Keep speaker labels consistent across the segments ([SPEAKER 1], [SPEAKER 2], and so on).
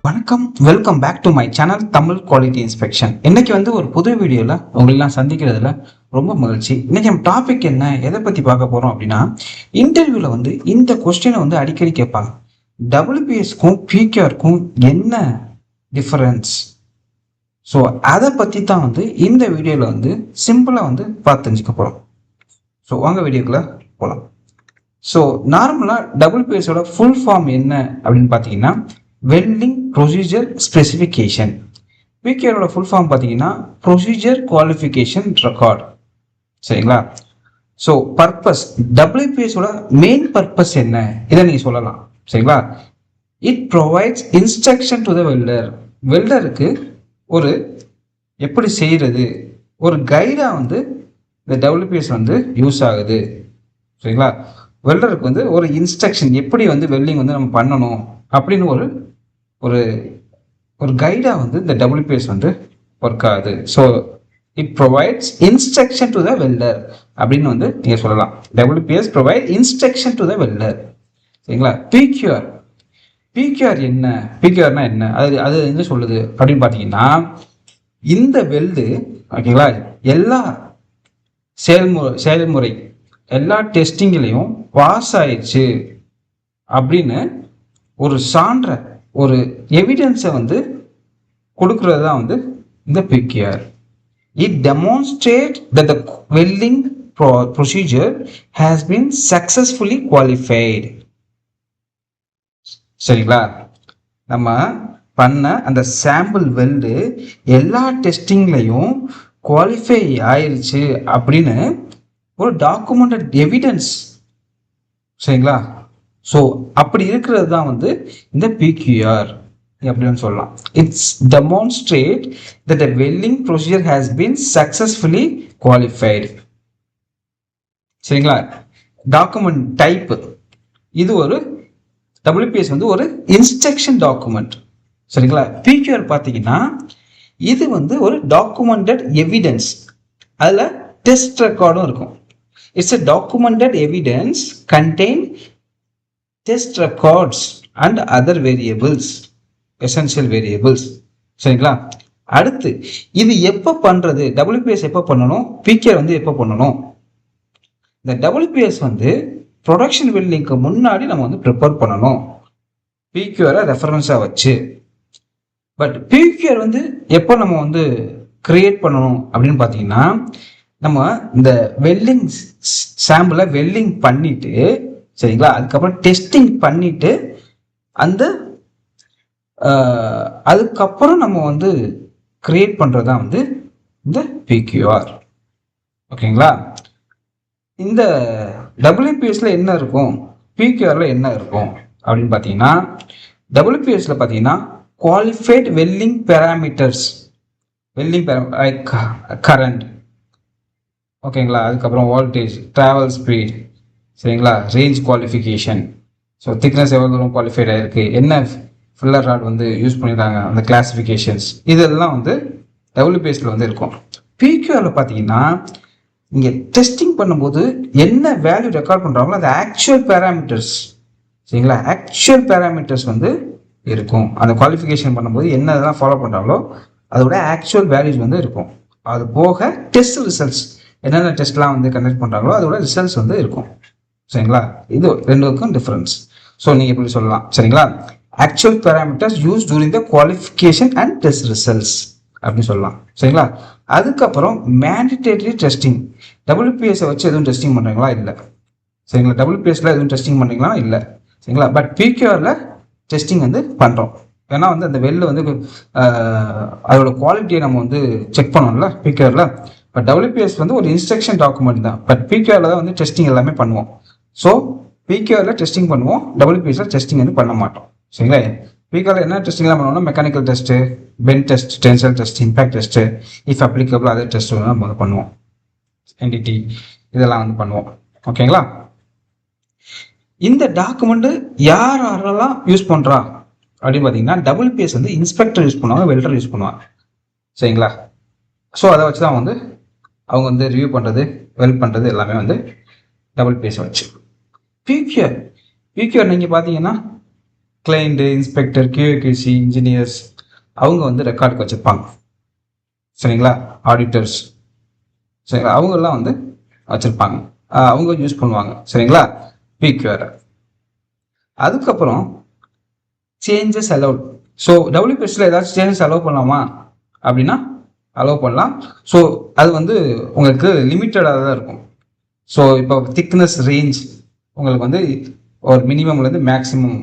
[SPEAKER 1] வணக்கம், welcome back to my channel Tamil quality inspection. இன்னைக்கு ஒரு புது வீடியோவில் உங்களெல்லாம் சந்திக்கிறதுல ரொம்ப மகிழ்ச்சி. இன்னைக்கு நம்ம டாபிக் என்ன, எதை பற்றி பார்க்க போகிறோம் அப்படின்னா, இன்டர்வியூவில் இந்த கொஸ்டினை அடிக்கடி கேட்பாங்க. டபிள்யூபிஎஸ்க்கும் பிகேஆருக்கும் என்ன டிஃபரன்ஸ்? ஸோ அதை பற்றி தான் இந்த வீடியோவில் சிம்பிளாக பார்த்து தெரிஞ்சுக்க போகிறோம். ஸோ வாங்க வீடியோக்குள்ளே போகலாம். ஸோ நார்மலாக டபிள்யூபிஎஸோட ஃபுல் ஃபார்ம் என்ன அப்படின்னு பார்த்தீங்கன்னா, வெல்டிங் ப்ரொசீஜர் ஸ்பெசிஃபிகேஷன். பிகேஆரோட ஃபுல் ஃபார்ம் பார்த்தீங்கன்னா ப்ரொசீஜர் குவாலிஃபிகேஷன் ரெக்கார்ட். சரிங்களா? ஸோ பர்பஸ், டபிள்யூபிஎஸோட மெயின் பர்பஸ் என்ன, இதை நீங்கள் சொல்லலாம். சரிங்களா? It provides instruction to the welder. வெல்டருக்கு ஒரு எப்படி செய்கிறது ஒரு கைடாக இந்த டபிள்யூபிஎஸ் யூஸ் ஆகுது. சரிங்களா? வெல்டருக்கு ஒரு இன்ஸ்ட்ரக்ஷன், எப்படி வெல்டிங் நம்ம பண்ணணும் அப்படின்னு ஒரு ஒரு ஒரு கைடாக இந்த டபிள்யூபிஎஸ் ஒர்க் ஆகுது. So it provides instruction to the welder அப்படின்னு நீங்கள் சொல்லலாம். WPS provide instruction to the welder. சரிங்களா? பிக்யூஆர், பிக்யூஆர் என்ன, பிக்யூஆர்னா என்ன, அது என்ன சொல்லுது அப்படின்னு பார்த்தீங்கன்னா, இந்த வெல்டு ஓகேங்களா, எல்லா செயல்முறை எல்லா டெஸ்டிங்லையும் பாஸ் ஆயிடுச்சு அப்படின்னு ஒரு சான்ற, ஒரு எவிடன்ஸை கொடுக்கறது தான் இந்த PQR. It demonstrate that the welding procedure has been successfully qualified. சரிங்களா? நம்ம பண்ண அந்த சாம்பிள் வெல்டு எல்லா டெஸ்டிங்லையும் குவாலிஃபை ஆயிடுச்சு அப்படின்னு ஒரு டாக்குமெண்டட் எவிடன்ஸ். சரிங்களா? ஸோ அப்படி இருக்கிறது தான் இந்த பிக்யூஆர் அப்படின்னு சொல்லலாம். It's demonstrate that a welding procedure has been successfully qualified. சரிங்களா? டாக்குமெண்ட் டைப், இது ஒரு டபிள்யூபிஎஸ் ஒரு இன்ஸ்ட்ரக்ஷன் டாக்குமெண்ட். சரிங்களா? பிக்யூஆர் பார்த்தீங்கன்னா இது ஒரு டாக்குமெண்டட் எவிடன்ஸ், அதில் டெஸ்ட் ரெக்கார்டும் இருக்கும். It's a documented evidence contain test records and other variables, essential variables. சரிங்களா? அடுத்து இது எப்போ பண்றது, டபிள்யூபிஎஸ் எப்போ பண்ணணும், பிகேஆர் எப்போ பண்ணணும்? இந்த டபிள்யூபிஎஸ் ப்ரொடக்ஷன் வெல்டிங்க்கு முன்னாடி நம்ம ப்ரிப்பேர் பண்ணணும், பிகேஆரை ரெஃபரன்ஸாக வச்சு. பட் பிகேஆர் எப்போ நம்ம கிரியேட் பண்ணணும் அப்படின்னு பார்த்தீங்கன்னா, நம்ம இந்த வெல்டிங் சாம்பிளை வெல்டிங் பண்ணிட்டு, சரிங்களா, அதுக்கப்புறம் டெஸ்டிங் பண்ணிட்டு அந்த அதுக்கப்புறம் நம்ம கிரியேட் பண்ணுறது தான் இந்த பிக்யூஆர். ஓகேங்களா? இந்த டபிள்யூபிஎஸ்ல என்ன இருக்கும், பிக்யூஆர்ல என்ன இருக்கும் அப்படின்னு பார்த்தீங்கன்னா, டபிள்யூபிஎஸ்ல பார்த்தீங்கன்னா qualified welding parameters, welding current, ஓகேங்களா, அதுக்கப்புறம் வோல்டேஜ், ட்ராவல் ஸ்பீட், சரிங்களா, ரேஞ்ச் குவாலிஃபிகேஷன், ஸோ திக்னஸ் எவ்வளோ தூரம் குவாலிஃபைட் ஆகிருக்கு, என்ன ஃபில்லர் ராட் யூஸ் பண்ணியிருக்காங்க, அந்த கிளாஸிஃபிகேஷன்ஸ், இதெல்லாம் டபிள்யூபிஎஸ்ல இருக்கும். பிக்யூஆரில் பார்த்தீங்கன்னா இங்கே டெஸ்டிங் பண்ணும்போது என்ன வேல்யூ ரெக்கார்ட் பண்ணுறாங்களோ அது ஆக்சுவல் பேராமீட்டர்ஸ். சரிங்களா? ஆக்சுவல் பேராமீட்டர்ஸ் இருக்கும். அந்த குவாலிஃபிகேஷன் பண்ணும்போது என்ன இதெல்லாம் ஃபாலோ பண்ணுறாங்களோ அதோட ஆக்சுவல் வேல்யூஸ் இருக்கும். அது போக டெஸ்ட் ரிசல்ட்ஸ், என்னென்ன டெஸ்ட்லாம் கண்டக்ட் பண்ணுறாங்களோ அதோட ரிசல்ட்ஸ் இருக்கும். சரிங்களா? இது ரெண்டுக்கும் டிஃபரன்ஸ். ஸோ நீங்கள் இப்படி சொல்லலாம். சரிங்களா? Actual parameters use during the qualification and test results அப்படின்னு சொல்லலாம். சரிங்களா? அதுக்கப்புறம் மேண்டிடேட்டரி டெஸ்டிங். டபிள்யூபிஎஸ் வச்சு எதுவும் டெஸ்டிங் பண்ணுறீங்களா? இல்லை. சரிங்களா? டபிள்யூபிஎஸ்ல எதுவும் டெஸ்டிங் பண்ணுறீங்களா? இல்லை. சரிங்களா? பட் பிக்யூஆரில் டெஸ்டிங் பண்ணுறோம். ஏன்னா அந்த வெல்ல அதோட குவாலிட்டியை நம்ம செக் பண்ணோம்ல பிக்யூஆரில். பட் டபிள்யூபிஎஸ் ஒரு இன்ஸ்ட்ரக்ஷன் டாக்குமெண்ட் தான். பட் பிக்யூஆரில் தான் டெஸ்டிங் எல்லாமே பண்ணுவோம். ஸோ பிக்யூஆரில் டெஸ்டிங் பண்ணுவோம், டபிள்யூபிஎஸ்ல டெஸ்டிங் பண்ண மாட்டோம். சரிங்களா? பிக்யூஆரில் என்ன டெஸ்டிங்லாம் பண்ணுவோம்னா, mechanical test, bend test, tensile test, impact test, if applicable other test நம்ம பண்ணுவோம். என்டிடி இதெல்லாம் பண்ணுவோம். ஓகேங்களா? இந்த டாக்குமெண்ட் யாரெல்லாம் யூஸ் பண்ணுறா அப்படின்னு பார்த்தீங்கன்னா, டபிள்யூபிஎஸ் இன்ஸ்பெக்டர் யூஸ் பண்ணுவாங்க, வெல்டர் யூஸ் பண்ணுவாங்க. சரிங்களா? ஸோ அதை வச்சு தான் அவங்க ரிவ்யூ பண்ணுறது, வெல்ட் பண்ணுறது எல்லாமே டபிள்யூபிஎஸ் வச்சு. பிக்யூஆர் நீங்கள் பார்த்தீங்கன்னா கிளைண்ட்டு, இன்ஸ்பெக்டர், கியூஏகியூசி இன்ஜினியர்ஸ் அவங்க வந்து ரெக்கார்டுக்கு வச்சுருப்பாங்க. சரிங்களா? ஆடிட்டர்ஸ், சரிங்களா? அவங்கெல்லாம் வந்து வச்சுருப்பாங்க, அவங்க யூஸ் பண்ணுவாங்க. சரிங்களா? பிக்யூஆர். அதுக்கப்புறம் சேஞ்சஸ் அலௌட். ஸோ டபிள்யூபிஎஸ்சில் ஏதாச்சும் சேஞ்சஸ் அலோவ் பண்ணலாமா அப்படின்னா அலோவ் பண்ணலாம். ஸோ அது வந்து உங்களுக்கு லிமிட்டடாக தான் இருக்கும். ஸோ இப்போ திக்னஸ் ரேஞ்ச் உங்களுக்கு வந்து ஒரு மினிமம்லேருந்து மேக்ஸிமம்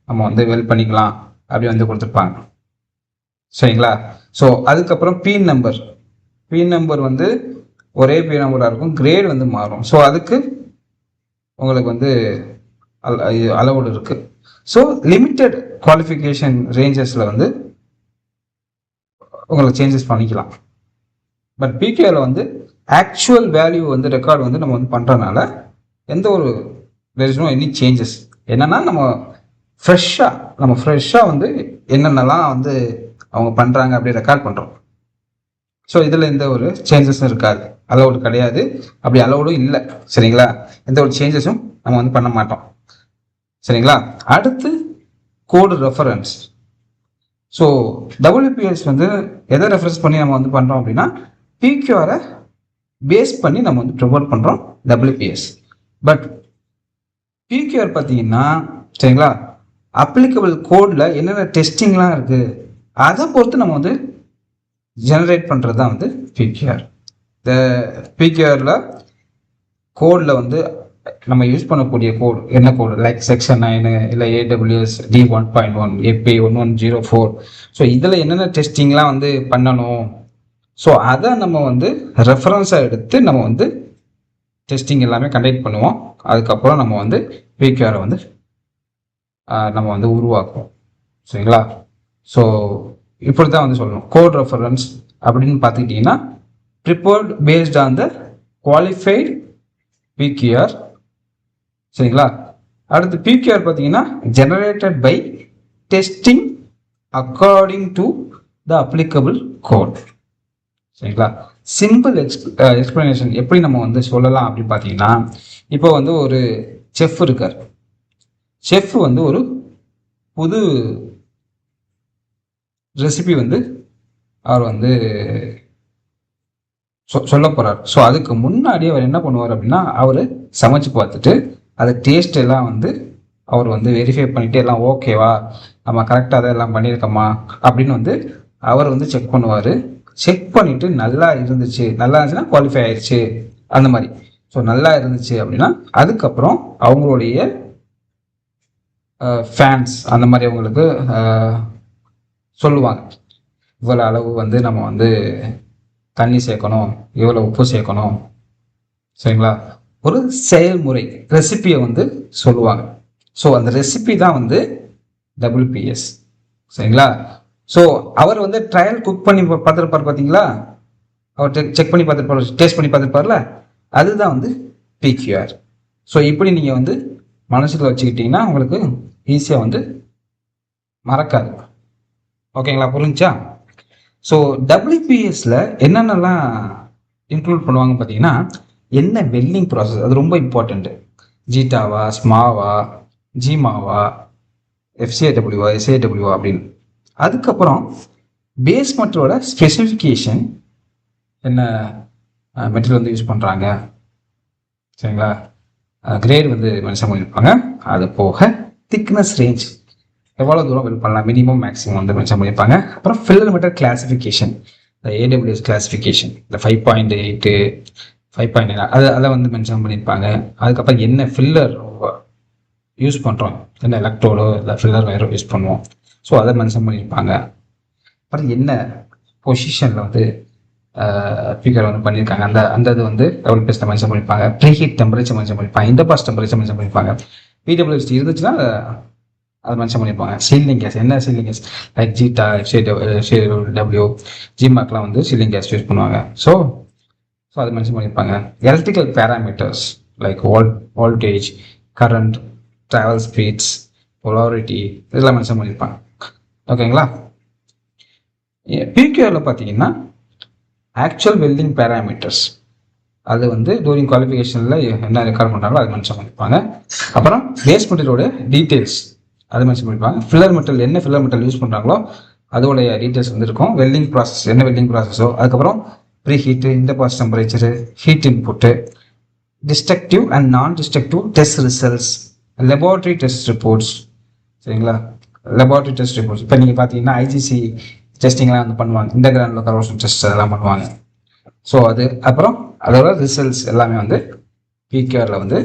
[SPEAKER 1] நம்ம வந்து வெல் பண்ணிக்கலாம் அப்படி வந்து கொடுத்துருப்பாங்க. சரிங்களா? ஸோ அதுக்கப்புறம் பின் நம்பர் வந்து ஒரே பின் நம்பராக இருக்கும், கிரேட் வந்து மாறும். ஸோ அதுக்கு உங்களுக்கு வந்து அலவுடு இருக்குது. ஸோ லிமிட்டட் குவாலிஃபிகேஷன் ரேஞ்சஸில் வந்து உங்களுக்கு சேஞ்சஸ் பண்ணிக்கலாம். பட் பிகேல வந்து ஆக்சுவல் வேல்யூ வந்து ரெக்கார்டு வந்து நம்ம வந்து பண்ணுறதுனால எந்த ஒரு there is no any changes. என்னன்னா நம்ம ஃப்ரெஷ்ஷாக வந்து என்னென்னலாம் வந்து அவங்க பண்ணுறாங்க அப்படி ரெக்கார்ட் பண்ணுறோம். ஸோ இதில் எந்த ஒரு சேஞ்சஸும் இருக்காது, அலௌடு கிடையாது, அப்படி அலௌடும் இல்லை. சரிங்களா? எந்த ஒரு சேஞ்சஸும் நம்ம வந்து பண்ண மாட்டோம். சரிங்களா? அடுத்து கோடு ரெஃபரன்ஸ். ஸோ டபிள்யூபிஎஸ் வந்து எதை ரெஃபரன்ஸ் பண்ணி நம்ம வந்து பண்ணுறோம் அப்படின்னா பிக்யூஆரை பேஸ் பண்ணி நம்ம வந்து ப்ரொவைட் பண்ணுறோம் டபிள்யூபிஎஸ். பட் பிக்யூஆர் பார்த்தீங்கன்னா, சரிங்களா, அப்ளிகபிள் கோடில் என்னென்ன டெஸ்டிங்லாம் இருக்குது அதை பொறுத்து நம்ம வந்து ஜெனரேட் பண்ணுறது தான் வந்து பிக்யூஆர். இந்த பிக்யூஆரில் கோடில் வந்து நம்ம யூஸ் பண்ணக்கூடிய கோடு என்ன கோடு, லைக் செக்ஷன் 9 இல்லை AWS D1.1 AP 1104. ஸோ இதில் என்னென்ன டெஸ்டிங்லாம் வந்து பண்ணணும், ஸோ அதை நம்ம வந்து ரெஃபரன்ஸாக எடுத்து நம்ம வந்து டெஸ்டிங் எல்லாமே கண்டக்ட் பண்ணுவோம். அதுக்கப்புறம் நம்ம வந்து பிக்யூஆரை வந்து நம்ம வந்து உருவாக்குவோம். சரிங்களா? ஸோ இப்படி தான் வந்து சொல்லணும். கோட் ரெஃபரன்ஸ் அப்படின்னு பார்த்துக்கிட்டிங்கன்னா prepared based on the qualified PQR. சரிங்களா? அடுத்து பிக்யூஆர் பார்த்தீங்கன்னா generated by testing according to the applicable code. சரிங்களா? சிம்பிள் எக்ஸ்பிளனேஷன் எப்படி நம்ம வந்து சொல்லலாம் அப்படின்னு பார்த்தீங்கன்னா, இப்போ வந்து ஒரு செஃப் இருக்கார். செஃப் வந்து ஒரு புது ரெசிபி வந்து அவர் வந்து சொல்ல போகிறார். ஸோ அதுக்கு முன்னாடி அவர் என்ன பண்ணுவார் அப்படின்னா, அவர் சமைச்சு பார்த்துட்டு அதை டேஸ்ட் எல்லாம் வந்து அவர் வந்து வெரிஃபை பண்ணிவிட்டு எல்லாம் ஓகேவா, நம்ம கரெக்டாக அதை எல்லாம் பண்ணியிருக்கோமா அப்படின்னு வந்து அவர் வந்து செக் பண்ணுவார். செக் பண்ணிவிட்டு நல்லா இருந்துச்சுன்னா குவாலிஃபை ஆயிடுச்சு அந்த மாதிரி. ஸோ நல்லா இருந்துச்சு அப்படின்னா அதுக்கப்புறம் அவங்களுடைய ஃபேன்ஸ் அந்த மாதிரி அவங்களுக்கு சொல்லுவாங்க, இவ்வளோ அளவு வந்து நம்ம வந்து தண்ணி சேர்க்கணும், இவ்வளோ உப்பு சேர்க்கணும். சரிங்களா? ஒரு செயல்முறை ரெசிபியை வந்து சொல்லுவாங்க. ஸோ அந்த ரெசிபி தான் வந்து WPS. சரிங்களா? ஸோ அவர் வந்து ட்ரையல் குக் பண்ணி பார்த்துருப்பார் பார்த்தீங்களா, அவர் செக் பண்ணி பார்த்துருப்பார், டேஸ்ட் பண்ணி பார்த்துருப்பார்ல, அதுதான் வந்து பிக்யூஆர். ஸோ இப்படி நீங்கள் வந்து மனசில் வச்சுக்கிட்டிங்கன்னா உங்களுக்கு ஈஸியாக வந்து மறக்காது. ஓகேங்களா? புரிஞ்சா? ஸோ WPSல என்னென்னலாம் இன்க்ளூட் பண்ணுவாங்க பார்த்தீங்கன்னா, என்ன வெல்டிங் ப்ராசஸ், அது ரொம்ப இம்பார்ட்டண்ட்டு. ஜீட்டாவா, ஸ்மாவா, ஜிமாவா, FCAWவா, SAWவா அப்படின்னு. அதுக்கப்புறம் பேஸ் மெட்டலோட ஸ்பெசிஃபிகேஷன், என்ன மெட்டீரியல் வந்து யூஸ் பண்ணுறாங்க. சரிங்களா? கிரேட் வந்து மென்ஷன் பண்ணியிருப்பாங்க. அது போக திக்னஸ் ரேஞ்ச் எவ்வளோ தூரம் வெல்ட் பண்ணலாம், மினிமம் மேக்ஸிமம் வந்து மென்ஷன் பண்ணியிருப்பாங்க. அப்புறம் ஃபில்லர் மெட்டல் கிளாஸிஃபிகேஷன், இந்த AWS கிளாஸிஃபிகேஷன், இந்த 5.8 5.9 அதை வந்து மென்ஷன் பண்ணியிருப்பாங்க. அதுக்கப்புறம் என்ன ஃபில்லர் யூஸ் பண்ணுறோம், என்ன எலக்ட்ரோடோ இல்லை ஃபில்லர் வயரோ யூஸ் பண்ணுவோம், ஸோ அதை மென்ஷன் பண்ணியிருப்பாங்க. அப்புறம் என்ன பொசிஷனில் வந்து பிக்யூஆர் வந்து பண்ணியிருக்காங்க, அந்த இது வந்து WPSல மென்ஷன் பண்ணியிருப்பாங்க. ப்ரீஹீட் டெம்பரேச்சர் மென்ஷன் பண்ணியிருப்பாங்க, இன்டர்பாஸ் டெம்பரேச்சர் மென்ஷன் பண்ணியிருப்பாங்க. PWS இருந்துச்சுன்னா அதை மென்ஷன் பண்ணியிருப்பாங்க. சீலிங் கேஸ், என்ன சீலிங் கேஸ், லைக் ஜீட்டா, FCAW, ஜிமாக்லாம் வந்து சீலிங் கேஸ் யூஸ் பண்ணுவாங்க. ஸோ அதை மென்ஷன் பண்ணியிருப்பாங்க. Electrical parameters like voltage, current, travel speeds, polarity, இதெல்லாம் மென்ஷன் பண்ணியிருப்பாங்க. ஓகேங்களா? பிக்யூஆரில் பார்த்தீங்கன்னா ஆக்சுவல் வெல்டிங் பேராமீட்டர்ஸ், அது வந்து டூரிங் குவாலிஃபிகேஷனில் என்ன ரெக்கார்ட் பண்ணுறாங்களோ அது மென்ஷன் பண்ணியிருப்பாங்க. அப்புறம் பேஸ் மெட்டீரியலோட டீட்டெயில்ஸ், அது மென்ஷன் பண்ணியிருப்பாங்க. ஃபில்லர் மெட்டல் என்ன ஃபில்லர் மெட்டல் யூஸ் பண்ணுறாங்களோ அதோடைய டீட்டெயில்ஸ் வந்து இருக்கும். வெல்டிங் ப்ராசஸ் என்ன வெல்டிங் ப்ராசஸோ, அதுக்கப்புறம் pre heat, interpass temperature, heat input, destructive and non destructive test results, laboratory test reports. சரிங்களா, லெபார்ட்ரி டெஸ்ட் ரிப்போர்ட்ஸ் இப்போ நீங்கள் பார்த்தீங்கன்னா ஐஜிசி டெஸ்டிங்லாம் வந்து பண்ணுவாங்க, இன்டர்கிரானுலர் கரோஷன் டெஸ்ட் அதெல்லாம் பண்ணுவாங்க. ஸோ அது அப்புறம் அதோட ரிசல்ட்ஸ் எல்லாமே வந்து பிகேஆரில் வந்து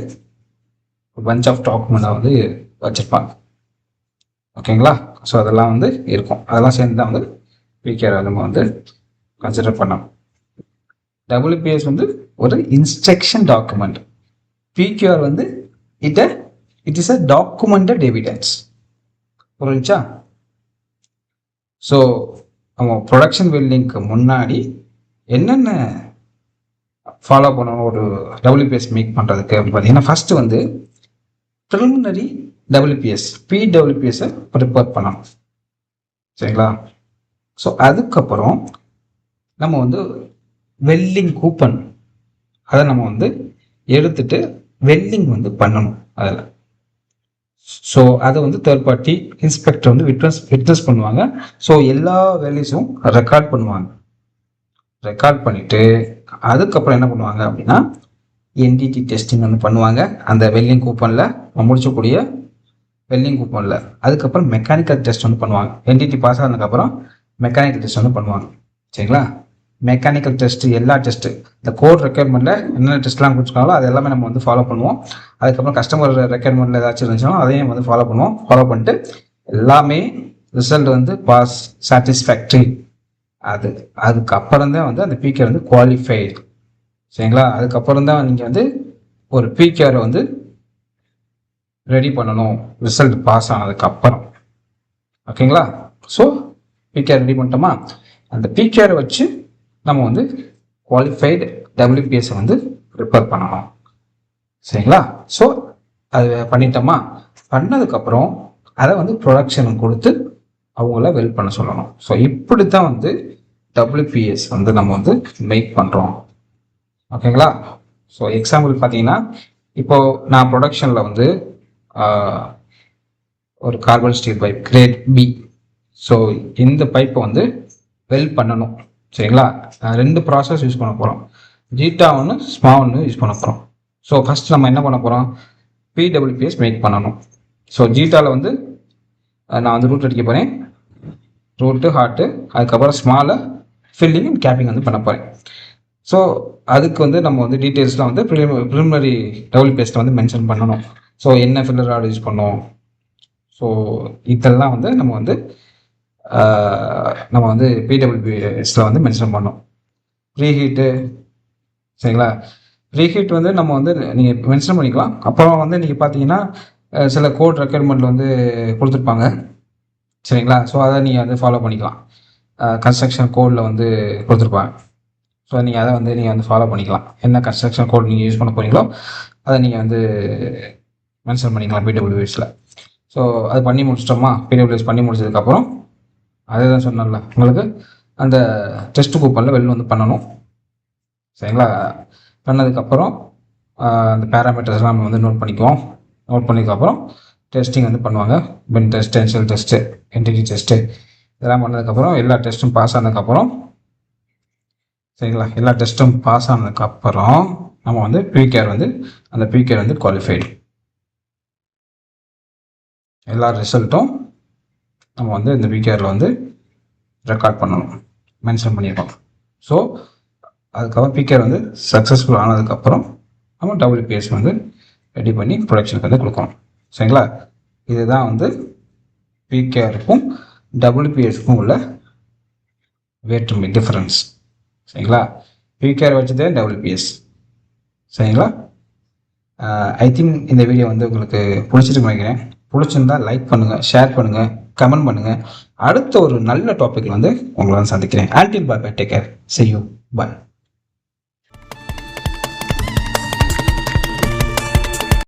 [SPEAKER 1] பஞ்ச் ஆஃப் டாக்குமெண்ட்டாக வந்து வச்சுருப்பாங்க. ஓகேங்களா, ஸோ அதெல்லாம் வந்து இருக்கும். அதெல்லாம் சேர்ந்து தான் வந்து பிகேஆர் நம்ம வந்து கன்சிடர் பண்ணோம். டபிள்யூபிஎஸ் வந்து ஒரு இன்ஸ்ட்ரக்ஷன் டாக்குமெண்ட். பிகேஆர் வந்து it is a documented evidence. புரிஞ்சா? ஸோ நம்ம ப்ரொடக்ஷன் வெல்டிங்க்கு முன்னாடி என்னென்ன ஃபாலோ பண்ணணும் ஒரு டபிள்யூபிஎஸ் மேக் பண்ணுறதுக்கு அப்படின்னு பார்த்தீங்கன்னா, ஃபஸ்ட்டு வந்து ப்ரிலிமினரி டபிள்யூபிஎஸ் பிடபிள்யூபிஎஸ்ஸை ப்ரிப்பேர் பண்ணணும். சரிங்களா, ஸோ அதுக்கப்புறம் நம்ம வந்து வெல்டிங் கூப்பன் அதை நம்ம வந்து எடுத்துட்டு வெல்டிங் வந்து பண்ணணும் அதில். ஸோ அதை வந்து தேர்ட் பார்ட்டி இன்ஸ்பெக்டர் வந்து விட்னஸ் பண்ணுவாங்க. ஸோ எல்லா வேல்யூஸும் ரெக்கார்ட் பண்ணுவாங்க. ரெக்கார்ட் பண்ணிவிட்டு அதுக்கப்புறம் என்ன பண்ணுவாங்க அப்படின்னா என்டிடி டெஸ்டிங் வந்து பண்ணுவாங்க அந்த வெல்டிங் கூப்பனில் முடிச்சக்கூடிய வெல்டிங் கூப்பனில். அதுக்கப்புறம் மெக்கானிக்கல் டெஸ்ட் வந்து பண்ணுவாங்க. என்டிடி பாஸ் ஆனதுக்கப்புறம் மெக்கானிக்கல் டெஸ்ட் வந்து பண்ணுவாங்க. சரிங்களா, மெக்கானிக்கல் டெஸ்ட்டு எல்லா டெஸ்ட்டு இந்த கோட் ரெக்யர்மெண்ட்டில் என்னென்ன டெஸ்ட்லாம் கொடுத்துருக்காங்களோ அது எல்லாமே நம்ம வந்து ஃபாலோ பண்ணுவோம். அதுக்கப்புறம் கஸ்டமர் ரெக்யர்மெண்ட்டில் ஏதாச்சும் இருந்துச்சுன்னா அதையும் வந்து ஃபாலோ பண்ணுவோம். ஃபாலோ பண்ணிட்டு எல்லாமே ரிசல்ட் வந்து பாஸ் சாட்டிஸ்ஃபேக்ட்ரி. அதுக்கப்புறம் தான் வந்து அந்த பிகேஆர் வந்து குவாலிஃபைடு. சரிங்களா, அதுக்கப்புறம் தான் நீங்கள் வந்து ஒரு பிகேஆரை வந்து ரெடி பண்ணணும் ரிசல்ட் பாஸ் ஆனதுக்கப்புறம். ஓகேங்களா, ஸோ பிகேஆர் ரெடி பண்ணிட்டோமா, அந்த பிகேஆரை வச்சு நம்ம வந்து குவாலிஃபைடு டபிள்யூபிஎஸ்ஸை வந்து ப்ரிப்பேர் பண்ணணும். சரிங்களா, ஸோ அது பண்ணிட்டோமா, பண்ணதுக்கப்புறம் அதை வந்து ப்ரொடக்ஷனுக்கு கொடுத்து அவங்கள வெல்ட் பண்ண சொல்லணும். ஸோ இப்படி தான் வந்து டபிள்யூபிஎஸ் வந்து நம்ம வந்து மேக் பண்ணுறோம். ஓகேங்களா, ஸோ எக்ஸாம்பிள் பார்த்தீங்கன்னா இப்போது நான் ப்ரொடக்ஷனில் வந்து ஒரு carbon steel pipe grade B. So இந்த பைப்பை வந்து வெல்ட் பண்ணணும். சரிங்களா, 2 ப்ராசஸ் யூஸ் பண்ண போகிறோம். ஜீட்டா ஒன்று, ஸ்மா ஒன்று யூஸ் பண்ண போகிறோம். ஸோ ஃபஸ்ட் நம்ம என்ன பண்ண போகிறோம், பிடபிள்யூபிஎஸ் மேக் பண்ணணும். ஸோ ஜீட்டாவில் வந்து நான் வந்து ரூட் அடிக்க போகிறேன், ரூட்டு ஹார்ட்டு, அதுக்கப்புறம் ஸ்மாலில் ஃபில்லிங் அண்ட் கேப்பிங் வந்து பண்ண போகிறேன். ஸோ அதுக்கு வந்து நம்ம வந்து டீட்டெயில்ஸ்லாம் வந்து ப்ரிலிமினரி டபிள்யூபிஎஸ்ல வந்து மென்ஷன் பண்ணணும். ஸோ என்ன ஃபில்லர் ராட் யூஸ் பண்ணோம், ஸோ இதெல்லாம் வந்து நம்ம வந்து பிடபிள்யூபிஎஸ்ல வந்து மென்ஷன் பண்ணோம். ப்ரீஹீட்டு. சரிங்களா, ப்ரீஹீட் வந்து நம்ம வந்து நீங்கள் மென்ஷன் பண்ணிக்கலாம். அப்புறம் வந்து நீங்கள் பார்த்தீங்கன்னா சில கோட் ரெக்யர்மெண்ட்டில் வந்து கொடுத்துருப்பாங்க. சரிங்களா, ஸோ அதை நீங்கள் வந்து ஃபாலோ பண்ணிக்கலாம். கன்ஸ்ட்ரக்ஷன் கோடில் வந்து கொடுத்துருப்பாங்க. ஸோ நீங்கள் அதை வந்து நீங்கள் வந்து ஃபாலோ பண்ணிக்கலாம். என்ன கன்ஸ்ட்ரக்ஷன் கோட் நீங்கள் யூஸ் பண்ண போகிறீங்களோ அதை நீங்கள் வந்து மென்ஷன் பண்ணிக்கலாம் பிடபிள்யூஎஸில். ஸோ அது பண்ணி முடிச்சிட்டோமா, பிடபிள்யூஎஸ் பண்ணி முடிச்சதுக்கப்புறம் அதே தான் சொன்னேன்ல உங்களுக்கு அந்த டெஸ்ட் கூப்பனில் வெளில வந்து பண்ணணும். சரிங்களா, பண்ணதுக்கப்புறம் அந்த பேராமீட்டர்ஸ்லாம் நம்ம வந்து நோட் பண்ணிக்குவோம். நோட் பண்ணதுக்கப்புறம் டெஸ்டிங் வந்து பண்ணுவாங்க. Pen test, tensile test, NDT test இதெல்லாம் பண்ணதுக்கப்புறம் எல்லா டெஸ்ட்டும் பாஸ் ஆனதுக்கப்புறம், சரிங்களா, எல்லா டெஸ்ட்டும் பாஸ் ஆனதுக்கப்புறம் நம்ம வந்து பிகேஆர் வந்து குவாலிஃபைடு. எல்லா ரிசல்ட்டும் நம்ம வந்து இந்த பிகேஆரில் வந்து ரெக்கார்ட் பண்ணணும், மென்ஷன் பண்ணியிருக்கோம். ஸோ அதுக்கப்புறம் பிகேஆர் வந்து சக்ஸஸ்ஃபுல் ஆனதுக்கப்புறம் நம்ம டபிள்யூபிஎஸ் வந்து ரெடி பண்ணி ப்ரொடக்ஷனுக்கு வந்து கொடுக்கணும். சரிங்களா, இதுதான் வந்து பிகேஆருக்கும் டபிள்யூபிஎஸ்க்கும் உள்ள வேற்றுமை, டிஃபரன்ஸ். சரிங்களா, பிகேஆர் வச்சு தான் டபிள்யூபிஎஸ். சரிங்களா, ஐ திங்க் இந்த வீடியோ வந்து உங்களுக்கு பிடிச்சிட்டு நினைக்கிறேன். பிடிச்சிருந்தா லைக் பண்ணுங்கள், ஷேர் பண்ணுங்கள், கமெண்ட் பண்ணுங்கள். அடுத்த ஒரு நல்ல டாபிக் வந்து உங்களை வந்து சந்திக்கிறேன். Until bye, take care, see you, bye.